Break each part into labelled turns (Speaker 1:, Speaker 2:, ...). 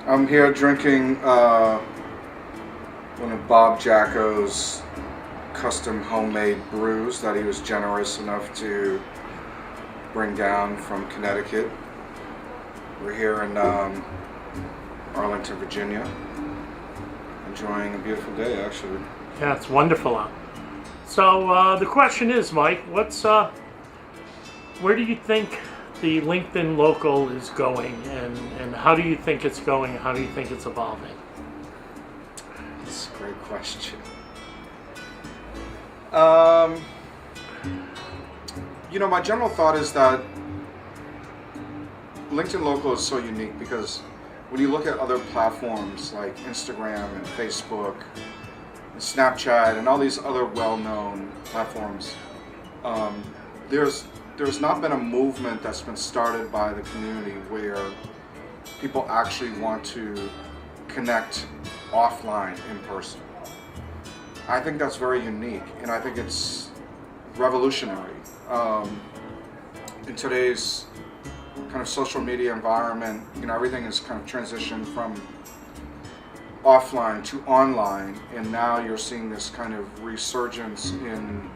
Speaker 1: I'm here drinking one of Bob Jacko's custom homemade brews that he was generous enough to bring down from Connecticut. We're here in Arlington, Virginia, enjoying a beautiful day, actually.
Speaker 2: Yeah, it's wonderful out. So the question is, Mike, where do you think the LinkedIn local is going, and how do you think it's going? How do you think it's evolving?
Speaker 1: That's a great question. My general thought is that LinkedIn Local is so unique because when you look at other platforms like Instagram and Facebook and Snapchat and all these other well-known platforms, there's not been a movement that's been started by the community where people actually want to connect offline in person. I think that's very unique, and I think it's revolutionary. In today's kind of social media environment, everything is kind of transitioned from offline to online, and now you're seeing this kind of resurgence in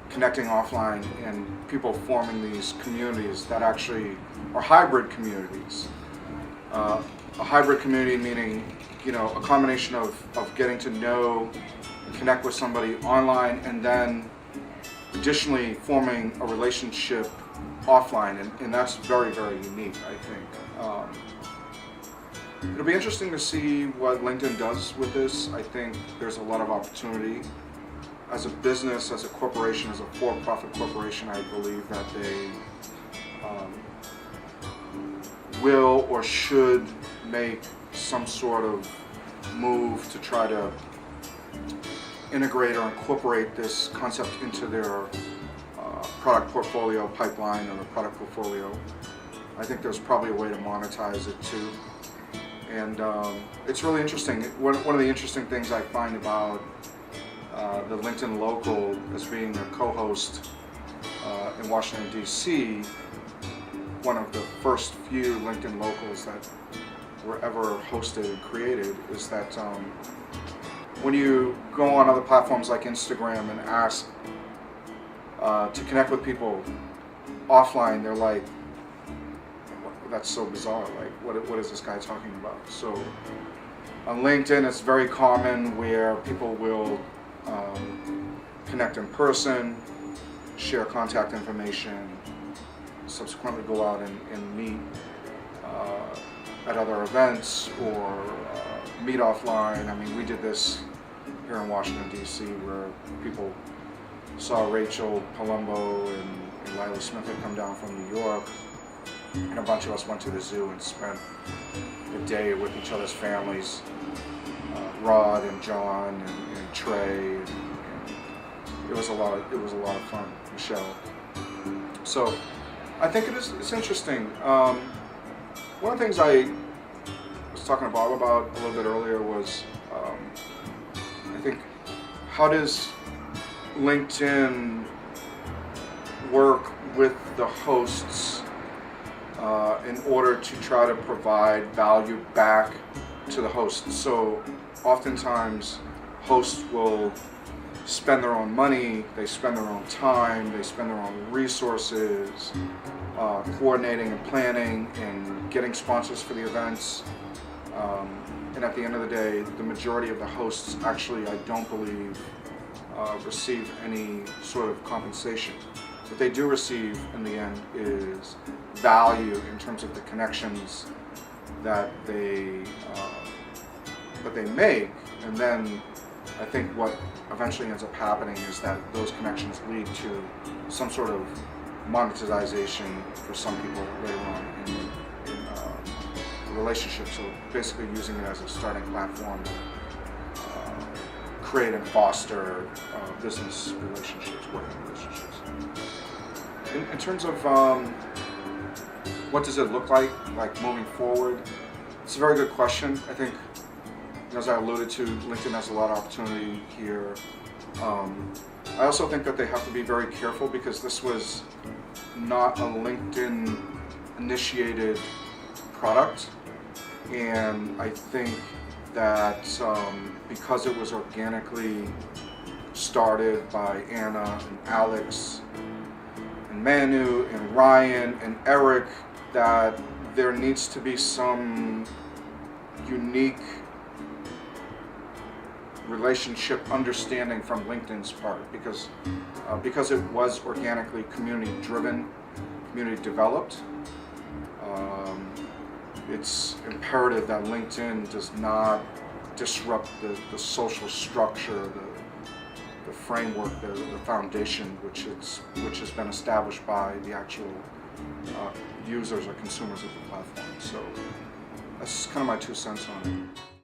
Speaker 1: connecting offline and people forming these communities that actually are hybrid communities. A hybrid community meaning, a combination of getting to know and connect with somebody online and then additionally forming a relationship offline, and that's very, very unique, I think. It'll be interesting to see what LinkedIn does with this. I think there's a lot of opportunity. As a business, as a corporation, as a for-profit corporation, I believe that they will or should make some sort of move to try to integrate or incorporate this concept into their product portfolio pipeline or the product portfolio. I think there's probably a way to monetize it too. And it's really interesting. One of the interesting things I find about the LinkedIn Local as being a co-host in Washington, D.C., one of the first few LinkedIn Locals that were ever hosted and created, is that when you go on other platforms like Instagram and ask to connect with people offline, they're like, that's so bizarre, like what is this guy talking about? So on LinkedIn, it's very common where people will connect in person, share contact information, subsequently go out and meet at other events or meet offline. I mean, we did this here in Washington, D.C., where people saw Rachel Palumbo and Lila Smith had come down from New York, and a bunch of us went to the zoo and spent the day with each other's families, Rod and John and Trey, and it was a lot of fun, Michelle. So I think it's interesting. One of the things I was talking to Bob about a little bit earlier was I think, how does LinkedIn work with the hosts in order to try to provide value back to the hosts? So oftentimes hosts will spend their own money, they spend their own time, they spend their own resources coordinating and planning and getting sponsors for the events. And at the end of the day, the majority of the hosts actually, I don't believe, receive any sort of compensation. What they do receive in the end is value in terms of the connections that they make, and then I think what eventually ends up happening is that those connections lead to some sort of monetization for some people later on in a relationship. So basically using it as a starting platform to create and foster business relationships, working relationships. In terms of what does it look like moving forward, it's a very good question. I think, as I alluded to, LinkedIn has a lot of opportunity here. I also think that they have to be very careful because this was not a LinkedIn initiated product. And I think that because it was organically started by Anna and Alex and Manu and Ryan and Eric, that there needs to be some unique relationship understanding from LinkedIn's part, because it was organically community driven, community developed. It's imperative that LinkedIn does not disrupt the social structure, the framework, the foundation which has been established by the actual users or consumers of the platform. So that's kind of my 2 cents on it.